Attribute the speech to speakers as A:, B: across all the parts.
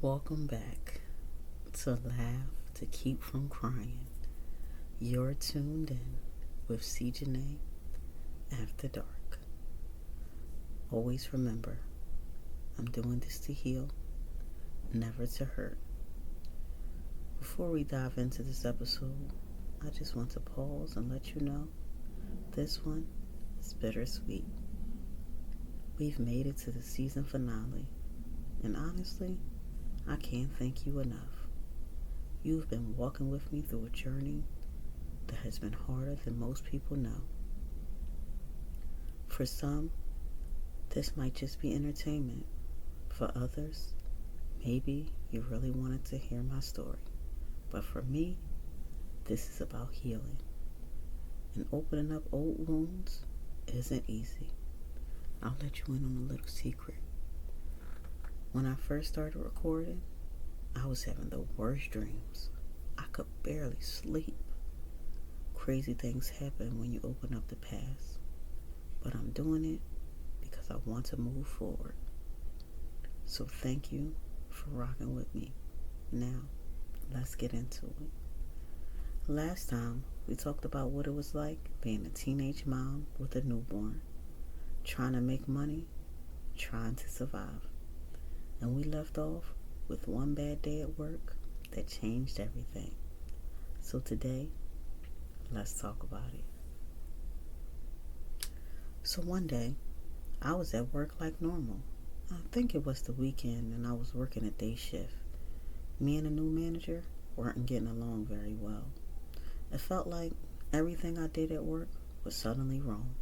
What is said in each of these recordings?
A: Welcome back to Laugh to Keep from Crying. You're tuned in with CJanae After Dark. Always remember, I'm doing this to heal, never to hurt. Before we dive into this episode, I just want to pause and let you know this one is bittersweet. We've made it to the season finale, and honestly, I can't thank you enough. You've been walking with me through a journey that has been harder than most people know. For some, this might just be entertainment. For others, maybe you really wanted to hear my story. But for me, this is about healing. And opening up old wounds isn't easy. I'll let you in on a little secret. When I first started recording, I was having the worst dreams. I could barely sleep. Crazy things happen when you open up the past. But I'm doing it because I want to move forward. So thank you for rocking with me. Now, let's get into it. Last time, we talked about what it was like being a teenage mom with a newborn, trying to make money, trying to survive. And we left off with one bad day at work that changed everything. So today, let's talk about it. So one day, I was at work like normal. I think it was the weekend and I was working a day shift. Me and the new manager weren't getting along very well. It felt like everything I did at work was suddenly wrong.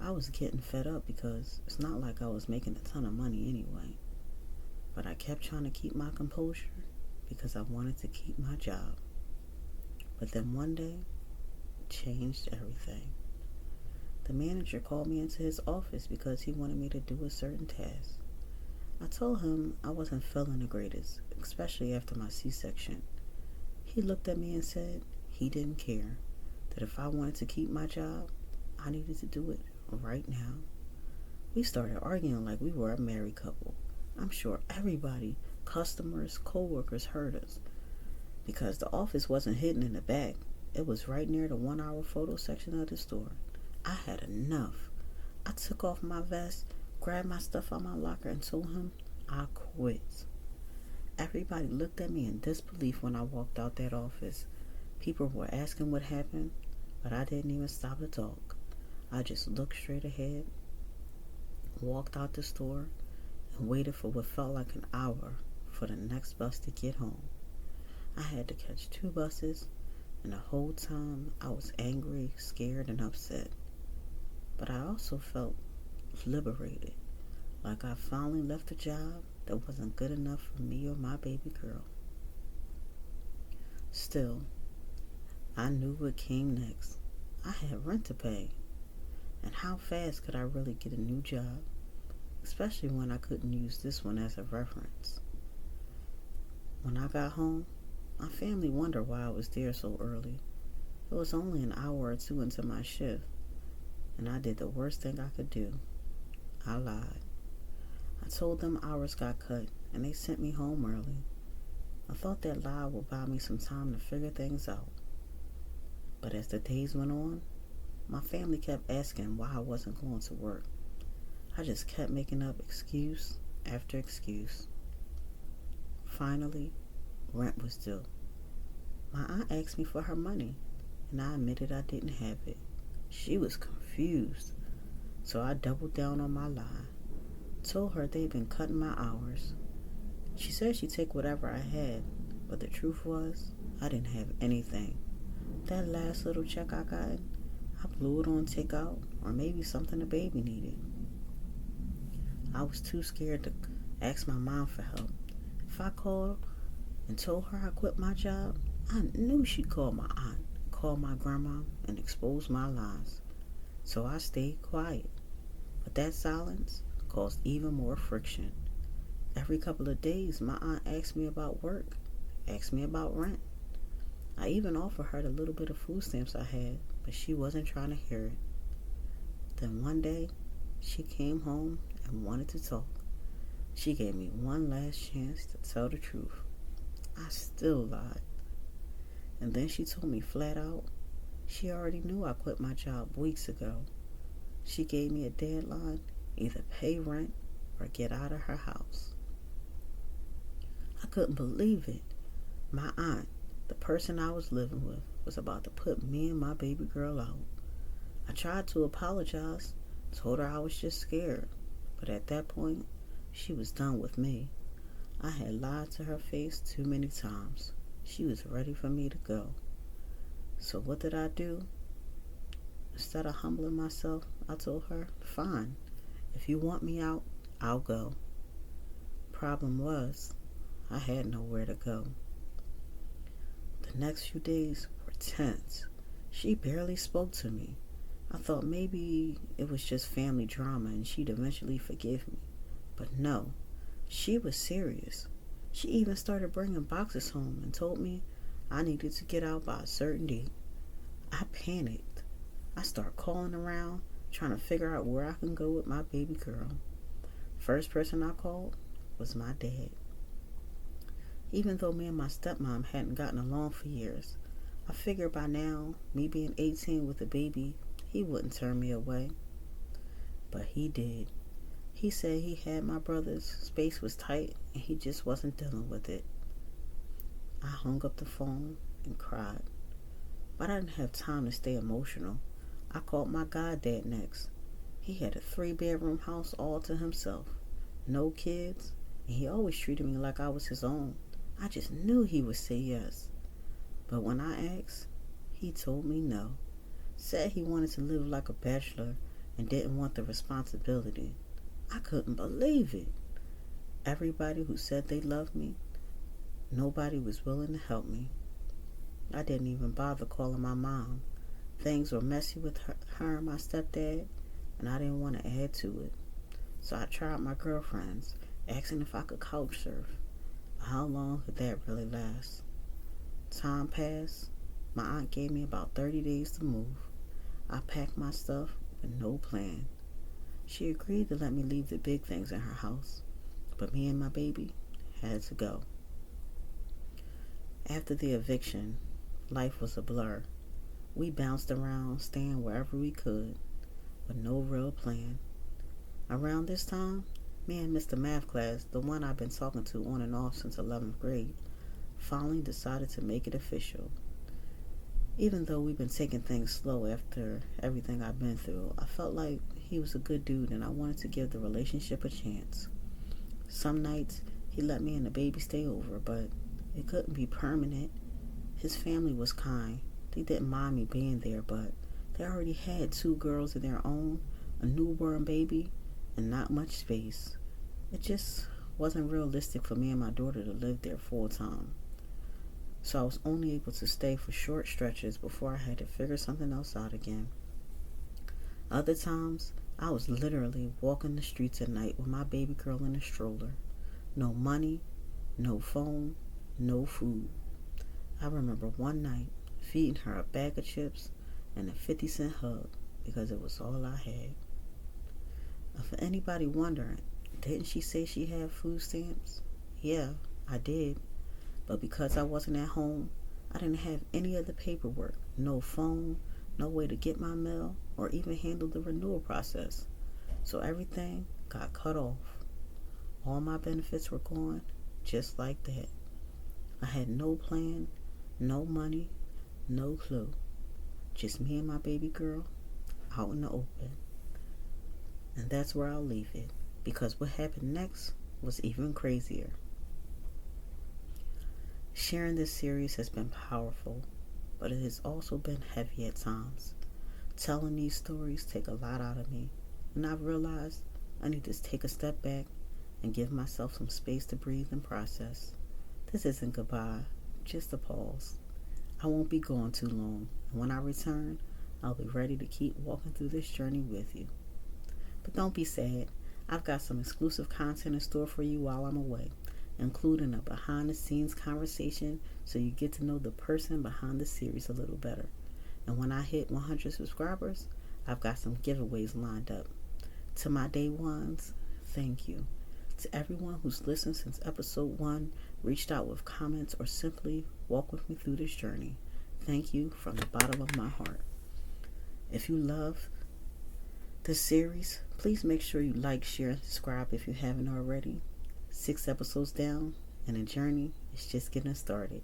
A: I was getting fed up because it's not like I was making a ton of money anyway. But I kept trying to keep my composure because I wanted to keep my job. But then one day, changed everything. The manager called me into his office because he wanted me to do a certain task. I told him I wasn't feeling the greatest, especially after my C-section. He looked at me and said he didn't care, that if I wanted to keep my job, I needed to do it right now. We started arguing like we were a married couple. I'm sure everybody, customers, co-workers heard us because the office wasn't hidden in the back. It was right near the 1-hour photo section of the store. I had enough. I took off my vest, grabbed my stuff out my locker, and told him I quit. Everybody looked at me in disbelief when I walked out that office. People were asking what happened, but I didn't even stop to talk. I just looked straight ahead, walked out the store, and waited for what felt like an hour for the next bus to get home. I had to catch 2 buses, and the whole time I was angry, scared, and upset. But I also felt liberated, like I finally left a job that wasn't good enough for me or my baby girl. Still, I knew what came next. I had rent to pay, and how fast could I really get a new job? Especially when I couldn't use this one as a reference. When I got home, my family wondered why I was there so early. It was only an hour or 2 into my shift, and I did the worst thing I could do. I lied. I told them hours got cut, and they sent me home early. I thought that lie would buy me some time to figure things out. But as the days went on, my family kept asking why I wasn't going to work. I just kept making up excuse after excuse. Finally, rent was due. My aunt asked me for her money, and I admitted I didn't have it. She was confused, so I doubled down on my lie. Told her they'd been cutting my hours. She said she'd take whatever I had, but the truth was, I didn't have anything. That last little check I got, I blew it on takeout or maybe something the baby needed. I was too scared to ask my mom for help. If I called and told her I quit my job, I knew she'd call my aunt, call my grandma, and expose my lies. So I stayed quiet. But that silence caused even more friction. Every couple of days, my aunt asked me about work, asked me about rent. I even offered her the little bit of food stamps I had, but she wasn't trying to hear it. Then one day, she came home and wanted to talk. She gave me one last chance to tell the truth. I still lied. And then she told me flat out she already knew I quit my job weeks ago. She gave me a deadline: either pay rent or get out of her house. I couldn't believe it. My aunt, the person I was living with, was about to put me and my baby girl out. I tried to apologize, told her I was just scared, but at that point, she was done with me. I had lied to her face too many times. She was ready for me to go. So what did I do? Instead of humbling myself, I told her, fine, if you want me out, I'll go. Problem was, I had nowhere to go. The next few days were tense. She barely spoke to me. I thought maybe it was just family drama and she'd eventually forgive me. But no, she was serious. She even started bringing boxes home and told me I needed to get out by a certain date. I panicked. I started calling around, trying to figure out where I can go with my baby girl. First person I called was my dad. Even though me and my stepmom hadn't gotten along for years, I figured by now, me being 18 with a baby, he wouldn't turn me away. But he did. He said he had my brother's space was tight and he just wasn't dealing with it. I hung up the phone and cried. But I didn't have time to stay emotional. I called my goddad next. He had a 3-bedroom house all to himself. No kids, and he always treated me like I was his own. I just knew he would say yes. But when I asked, he told me no. Said he wanted to live like a bachelor and didn't want the responsibility. I couldn't believe it. Everybody who said they loved me, nobody was willing to help me. I didn't even bother calling my mom. Things were messy with her and my stepdad, and I didn't want to add to it. So I tried my girlfriends, asking if I could couch surf. But how long could that really last? Time passed. My aunt gave me about 30 days to move. I packed my stuff with no plan. She agreed to let me leave the big things in her house, but me and my baby had to go. After the eviction, life was a blur. We bounced around, staying wherever we could, with no real plan. Around this time, me and Mr. Math Class, the one I've been talking to on and off since 11th grade, finally decided to make it official. Even though we've been taking things slow after everything I've been through, I felt like he was a good dude and I wanted to give the relationship a chance. Some nights, he let me and the baby stay over, but it couldn't be permanent. His family was kind. They didn't mind me being there, but they already had 2 girls of their own, a newborn baby, and not much space. It just wasn't realistic for me and my daughter to live there full time. So I was only able to stay for short stretches before I had to figure something else out again. Other times, I was literally walking the streets at night with my baby girl in a stroller. No money, no phone, no food. I remember one night feeding her a bag of chips and a 50-cent hug because it was all I had. And for anybody wondering, didn't she say she had food stamps? Yeah, I did. But because I wasn't at home, I didn't have any of the paperwork, no phone, no way to get my mail, or even handle the renewal process. So everything got cut off. All my benefits were gone, just like that. I had no plan, no money, no clue. Just me and my baby girl out in the open. And that's where I'll leave it, because what happened next was even crazier. Sharing this series has been powerful, but it has also been heavy at times. Telling these stories take a lot out of me, and I've realized I need to take a step back and give myself some space to breathe and process. This isn't goodbye, just a pause. I won't be gone too long, and when I return, I'll be ready to keep walking through this journey with you. But don't be sad. I've got some exclusive content in store for you while I'm away, including a behind-the-scenes conversation so you get to know the person behind the series a little better. And when I hit 100 subscribers, I've got some giveaways lined up. To my day ones, thank you. To everyone who's listened since episode 1, reached out with comments, or simply walked with me through this journey, thank you from the bottom of my heart. If you love this series, please make sure you like, share, and subscribe if you haven't already. 6 episodes down, and the journey is just getting started.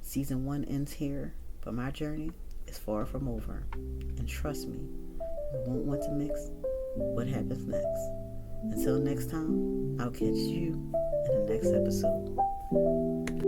A: Season 1 ends here, but my journey is far from over. And trust me, you won't want to mix what happens next. Until next time, I'll catch you in the next episode.